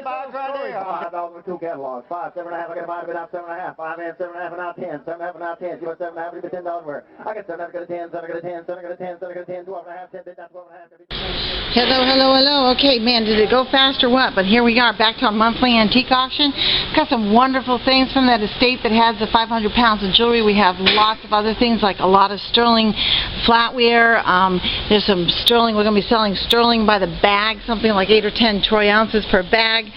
box right there. $5 with 2 catalogs. 5, 7.5. I got a 5 out 7.5. 5 and 7.5 out 10. 7.5 out 10. You want 7.5? You get $10 worth. I got 7.5. Got a 10. 7 got a 10. 7 got a 10. 7 got a 10. 12.5. 10. 12.5. Hello, hello, hello. Okay, man, did it go fast or what? But here we are, back to our monthly antique auction. Got some wonderful things from that estate that has the 500 pounds of jewelry. We have lots of other things, like a lot of sterling flatware. There's some sterling. We're going to be selling sterling by the bag, something like 8 or 10 troy ounces per bag.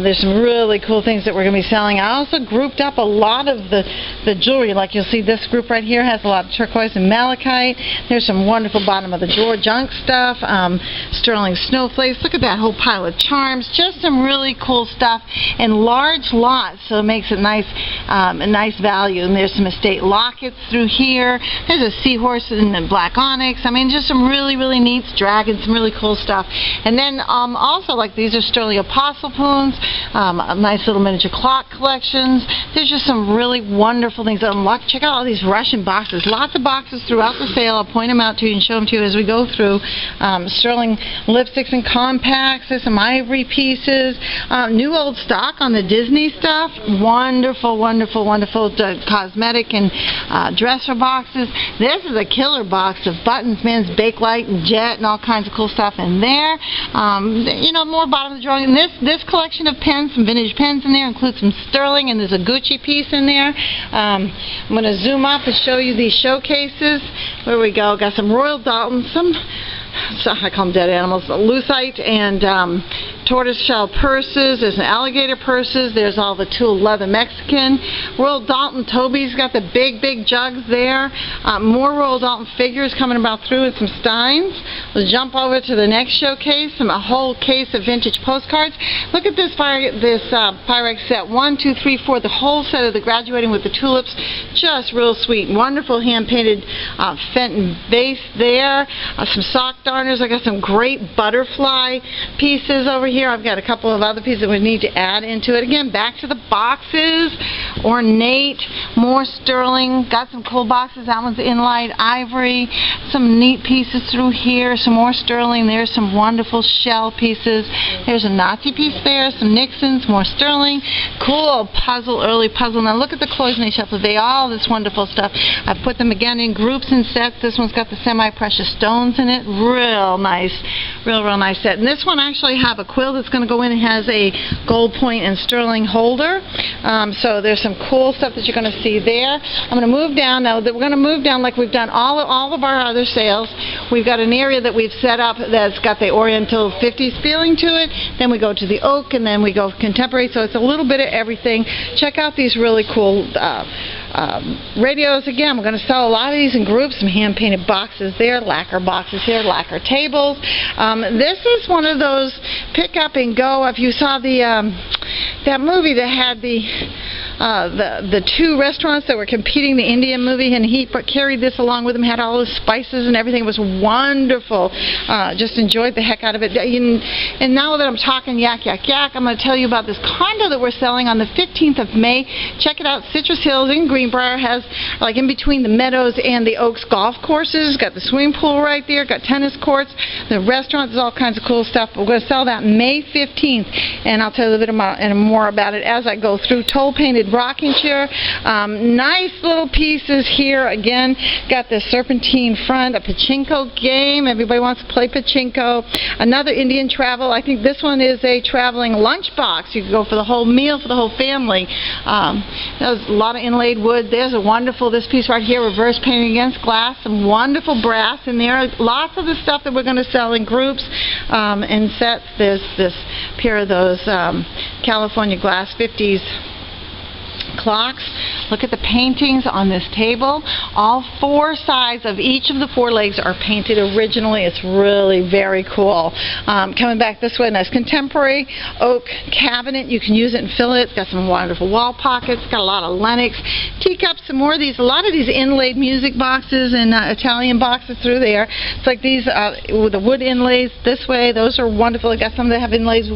There's some really cool things that we're going to be selling. I also grouped up a lot of the jewelry. Like you'll see, this group right here has a lot of turquoise and malachite. There's some wonderful bottom of the drawer junk stuff. Sterling snowflakes. Look at that whole pile of charms. Just some really cool stuff in large lots, so it makes it nice, a nice value. And there's some estate lockets through here. There's a seahorse in the black onyx. I mean, just some really, really neat dragons, some really cool stuff. And then also, like, these are sterling apostle spoons, nice little miniature clock collections. There's just some really wonderful things. Check out all these Russian boxes. Lots of boxes throughout the sale. I'll point them out to you and show them to you as we go through. Sterling lipsticks and compacts. There's some ivory pieces. New old stock on the Disney stuff. Wonderful, wonderful, wonderful cosmetic and dresser boxes. This is a killer box of buttons, men's Bakelite and Jet and all kinds of cool stuff in there. You know, more bottom of the drawer. And this collection of pens, some vintage pens in there, includes some sterling, and there's a Gucci piece in there. I'm going to zoom up and show you these showcases. Where we go. Got some Royal Dalton, I call them dead animals, lucite and tortoiseshell purses. There's an alligator purses. There's all the tool leather Mexican. Royal Dalton, Toby's got the big jugs there. More Royal Dalton figures coming about through with some Steins. We'll jump over to the next showcase, a whole case of vintage postcards. Look at this Pyrex set. 1, 2, 3, 4. The whole set of the graduating with the tulips. Just real sweet. Wonderful hand-painted Fenton vase there. Some sock darners. I got some great butterfly pieces over here. I've got a couple of other pieces that we need to add into it. Again, back to the boxes. Ornate. More sterling. Got some cool boxes. That one's inlaid ivory. Some neat pieces through here. Some more sterling. There's some wonderful shell pieces. There's a Nazi piece there. Some Nixons. More sterling. Cool puzzle, early puzzle. Now look at the cloisonne shuffles. They all this wonderful stuff. I put them again in groups and sets. This one's got the semi-precious stones in it. Real nice. Real nice set. And this one actually have a quill that's going to go in. It has a gold point and sterling holder. So there's some cool stuff that you're going to see there. I'm going to move down now. We're going to move down like we've done all of our other sales. We've got an area that we've set up that's got the Oriental 50s feeling to it. Then we go to the oak, and then we go contemporary. So it's a little bit of everything. Check out these really cool radios. Again, we're going to sell a lot of these in groups. Some hand-painted boxes there, lacquer boxes here, lacquer tables. This is one of those pick up and go. If you saw that movie that had the two restaurants that were competing, the Indian movie, and he carried this along with him, had all the spices and everything. It was wonderful. Just enjoyed the heck out of it. And now that I'm talking yak, I'm going to tell you about this condo that we're selling on the 15th of May. Check it out. Citrus Hills in Greenbrier has, like, in between the Meadows and the Oaks golf courses. Got the swimming pool right there. Got tennis courts. The restaurant. There's all kinds of cool stuff. We're going to sell that May 15th, and I'll tell you a little bit more about it as I go through. Toll painted rocking chair. Nice little pieces here. Again, got the serpentine front, a pachinko game. Everybody wants to play pachinko. Another Indian travel. I think this one is a traveling lunchbox. You can go for the whole meal for the whole family. There's a lot of inlaid wood. There's a wonderful, this piece right here, reverse painting against glass. Some wonderful brass in there. Lots of the stuff that we're going to sell in groups and sets. There's this pair of those California glass 50s clocks. Look at the paintings on this table. All four sides of each of the four legs are painted originally. It's really very cool. Coming back this way, nice contemporary oak cabinet. You can use it and fill it. It's got some wonderful wall pockets. Got a lot of Lenox teacups. Some more of these. A lot of these inlaid music boxes and Italian boxes through there. It's like these with the wood inlays this way. Those are wonderful. I got some that have inlays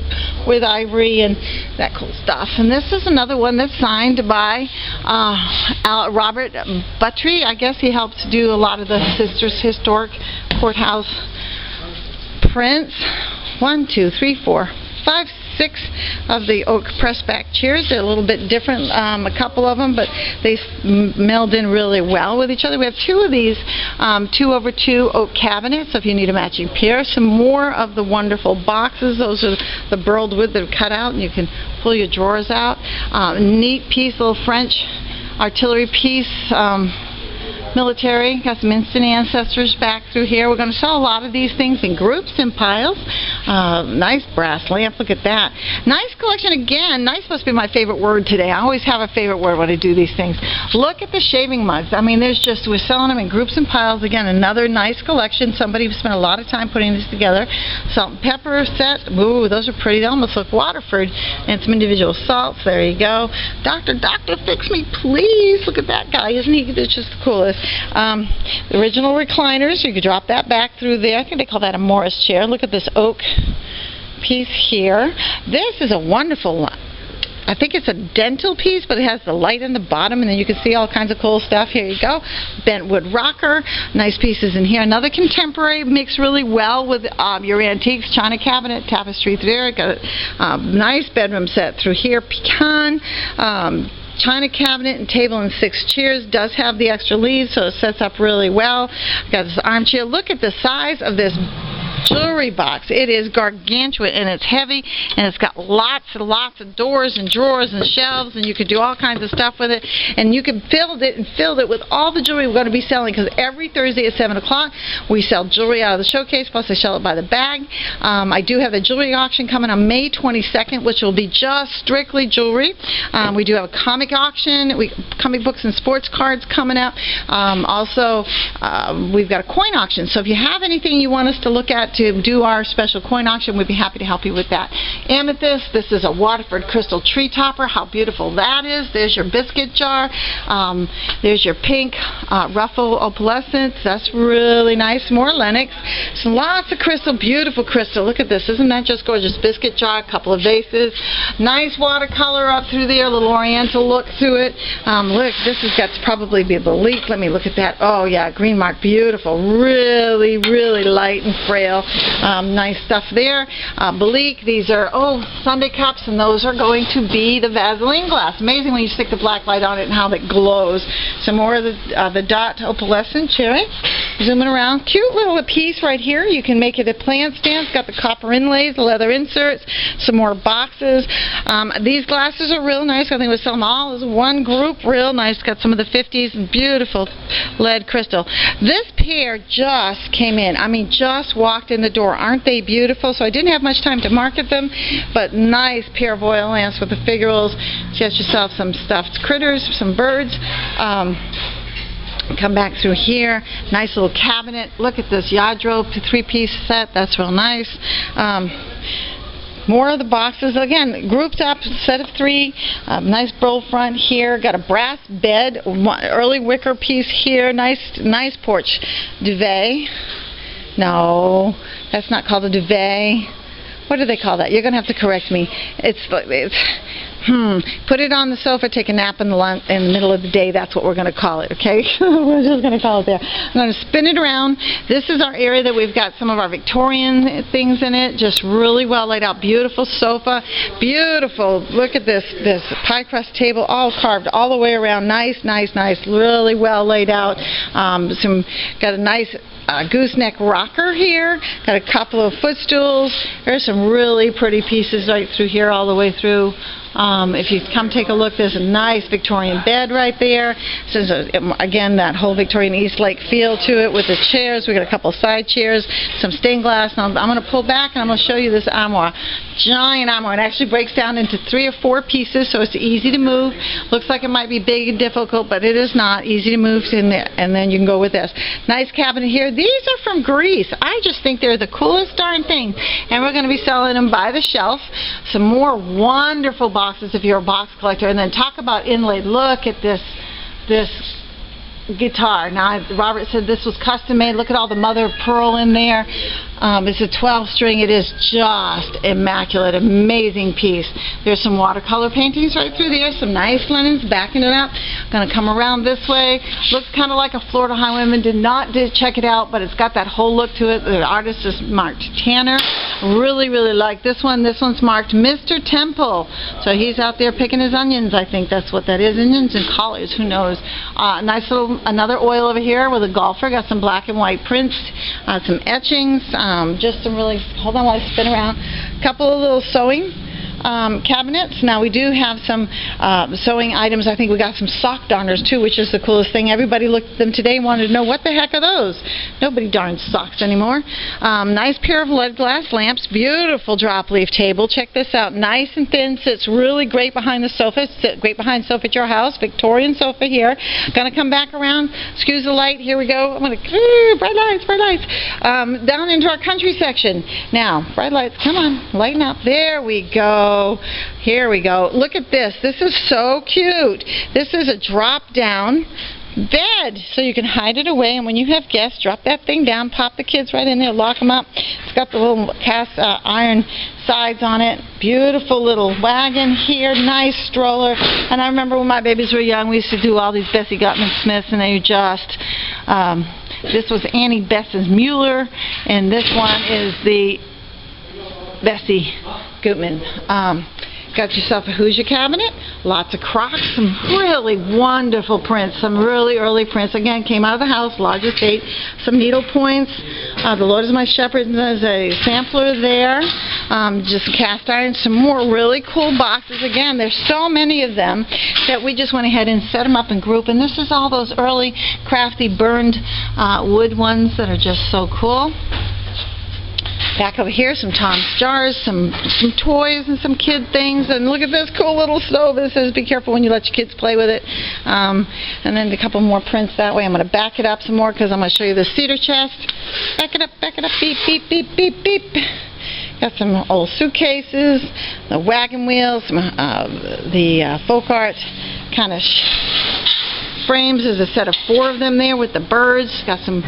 with ivory and that cool stuff. And this is another one that's signed by Robert Buttry. I guess he helped do a lot of the Sisters Historic Courthouse prints. 1, 2, 3, 4, 5, 6 of the oak pressback chairs. They're a little bit different, a couple of them, but they meld in really well with each other. We have 2 of these 2x2 oak cabinets, so if you need a matching pair. Some more of the wonderful boxes. Those are the burled wood that are cut out, and you can pull your drawers out. Neat piece, little French artillery piece. Military, got some instant ancestors back through here. We're going to sell a lot of these things in groups and piles. Nice brass lamp, look at that. Nice collection again. Nice must be my favorite word today. I always have a favorite word when I do these things. Look at the shaving mugs. I mean, we're selling them in groups and piles. Again, another nice collection. Somebody spent a lot of time putting this together. Salt and pepper set. Ooh, those are pretty. They almost look Waterford. And some individual salts. There you go. Doctor, fix me, please. Look at that guy. Isn't he just the coolest? The original recliners, you could drop that back through there. I think they call that a Morris chair. Look at this oak piece here. This is a wonderful, I think it's a dental piece, but it has the light in the bottom, and then you can see all kinds of cool stuff. Here you go. Bent wood rocker. Nice pieces in here. Another contemporary, mixed really well with your antiques. China cabinet, tapestry through there. Got a nice bedroom set through here. Pecan. China cabinet and table and 6 chairs. Does have the extra leaves, so it sets up really well. Got this armchair. Look at the size of this jewelry box. It is gargantuan, and it's heavy, and it's got lots and lots of doors and drawers and shelves, and you could do all kinds of stuff with it, and you can fill it with all the jewelry we're going to be selling, because every Thursday at 7 o'clock we sell jewelry out of the showcase, plus I sell it by the bag. I do have a jewelry auction coming on May 22nd, which will be just strictly jewelry. We do have a comic auction, comic books and sports cards coming out. Also, we've got a coin auction, so if you have anything you want us to look at to do our special coin auction, we'd be happy to help you with that. Amethyst, this is a Waterford crystal tree topper. How beautiful that is. There's your biscuit jar. There's your pink ruffle opalescence. That's really nice. More Lenox. Some lots of crystal, beautiful crystal. Look at this. Isn't that just gorgeous? Biscuit jar, a couple of vases. Nice watercolor up through there, a little oriental look to it. Look, this has got to probably be the leak. Let me look at that. Oh yeah, green mark, beautiful. Really, really light and frail. Nice stuff there. Belique, these are Sunday cups, and those are going to be the Vaseline glass. Amazing when you stick the black light on it and how it glows. Some more of the dot opalescent cherry. Zooming around, cute little piece right here. You can make it a plant stand. It's got the copper inlays, the leather inserts, some more boxes. These glasses are real nice. I think we sell them all as one group. Real nice. Got some of the 50s and beautiful lead crystal. This pair just came in. I mean, just walked in the door. Aren't they beautiful? So I didn't have much time to market them, but nice pair of oil lamps with the figurals. Get yourself some stuffed critters, some birds. Come back through here. Nice little cabinet. Look at this Yadro 3-piece set. That's real nice. More of the boxes, again, grouped up, set of 3. Nice bowl front here. Got a brass bed, early wicker piece here. Nice porch duvet. No, that's not called a duvet. What do they call that? You're going to have to correct me. Put it on the sofa, take a nap in the middle of the day. That's what we're going to call it, okay? We're just going to call it there. I'm going to spin it around. This is our area that we've got some of our Victorian things in it. Just really well laid out. Beautiful sofa. Beautiful. Look at this pie crust table, all carved all the way around. Nice. Really well laid out. Got a nice gooseneck rocker here. Got a couple of footstools. There's some really pretty pieces right through here all the way through. If you come take a look, there's a nice Victorian bed right there. So again, that whole Victorian East Lake feel to it with the chairs. We got a couple side chairs, some stained glass. Now I'm going to pull back and I'm going to show you this armoire. Giant armoire. It actually breaks down into 3 or 4 pieces, so it's easy to move. Looks like it might be big and difficult, but it is not. Easy to move in there, and then you can go with this. Nice cabinet here. These are from Greece. I just think they're the coolest darn thing, and we're going to be selling them by the shelf. Some more wonderful boxes if you're a box collector, and then talk about inlaid. Look at this guitar. Now, Robert said this was custom made. Look at all the mother of pearl in there. It's a 12 string. It is just immaculate, amazing piece. There's some watercolor paintings right through there, some nice linens backing it up. Going to come around this way. Looks kind of like a Florida Highwayman. Did check it out, but it's got that whole look to it. The artist is marked Tanner. Really, really like this one. This one's marked Mr. Temple. So he's out there picking his onions. I think that's what that is. Onions and collards. Who knows? Nice little, another oil over here with a golfer. Got some black and white prints, some etchings, just some really, hold on while I spin around, a couple of little sewing cabinets. Now we do have some sewing items. I think we got some sock darners too, which is the coolest thing. Everybody looked at them today and wanted to know what the heck are those. Nobody darns socks anymore. Nice pair of lead glass lamps. Beautiful drop leaf table. Check this out. Nice and thin. Sits really great behind the sofa. Sit great behind the sofa at your house. Victorian sofa here. Gonna come back around. Excuse the light. Here we go. I'm gonna bright lights, bright lights. Down into our country section. Now, bright lights. Come on, lighten up. There we go. Here we go. Look at this. This is so cute. This is a drop down bed, so you can hide it away, and when you have guests, drop that thing down, pop the kids right in there, lock them up. It's got the little cast iron sides on it. Beautiful little wagon here, nice stroller. And I remember when my babies were young, we used to do all these Bessie Gutman Smiths, and they just this was Annie Besson Mueller, and this one is the Bessie Gutman. Got yourself a Hoosier cabinet, lots of Crocs, some really wonderful prints, some really early prints. Again, came out of the house, large estate, some needle points. The Lord is my shepherd. There's a sampler there. Just cast iron, some more really cool boxes. Again, there's so many of them that we just went ahead and set them up in group. And this is all those early crafty burned wood ones that are just so cool. Back over here, some Tom's jars, some toys and some kid things. And look at this cool little stove. It says be careful when you let your kids play with it. And then a couple more prints that way. I'm going to back it up some more because I'm going to show you the cedar chest. Back it up, beep, beep, beep, beep, beep. Got some old suitcases, the wagon wheels, the folk art kind of frames. There's a set of 4 of them there with the birds. Got some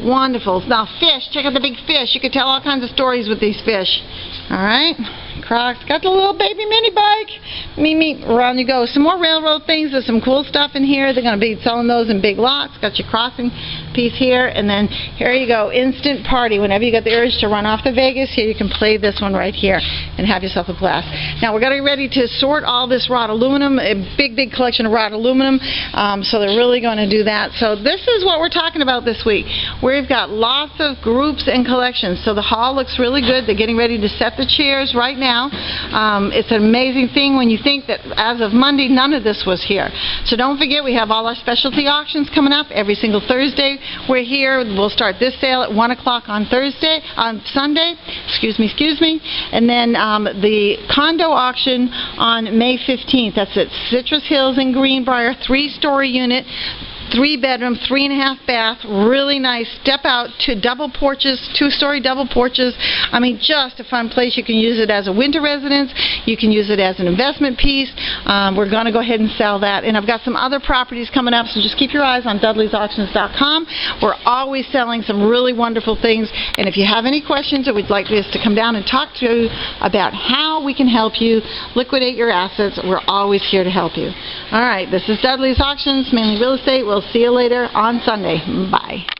wonderful. Now fish, check out the big fish. You could tell all kinds of stories with these fish. Alright, Crocs. Got the little baby mini bike. Mimi, around you go. Some more railroad things. There's some cool stuff in here. They're going to be selling those in big lots. Got your crossing piece here. And then here you go. Instant party. Whenever you get the urge to run off to Vegas, here you can play this one right here and have yourself a blast. Now we're getting ready to sort all this wrought aluminum. A big collection of wrought aluminum. So they're really going to do that. So this is what we're talking about this week. We've got lots of groups and collections. So the hall looks really good. They're getting ready to set the chairs right now. It's an amazing thing when you think that as of Monday, none of this was here. So don't forget, we have all our specialty auctions coming up every single Thursday. We're here. We'll start this sale at 1 o'clock on Sunday. Excuse me. And then the condo auction on May 15th. That's at Citrus Hills in Greenbrier, 3-story unit. 3-bedroom, 3.5 bath, really nice. Step out to double porches, 2-story double porches. I mean, just a fun place. You can use it as a winter residence. You can use it as an investment piece. We're going to go ahead and sell that. And I've got some other properties coming up, so just keep your eyes on DudleysAuctions.com. We're always selling some really wonderful things. And if you have any questions or would like us to come down and talk to you about how we can help you liquidate your assets, we're always here to help you. All right, this is Dudley's Auctions, mainly real estate. We'll see you later on Sunday. Bye.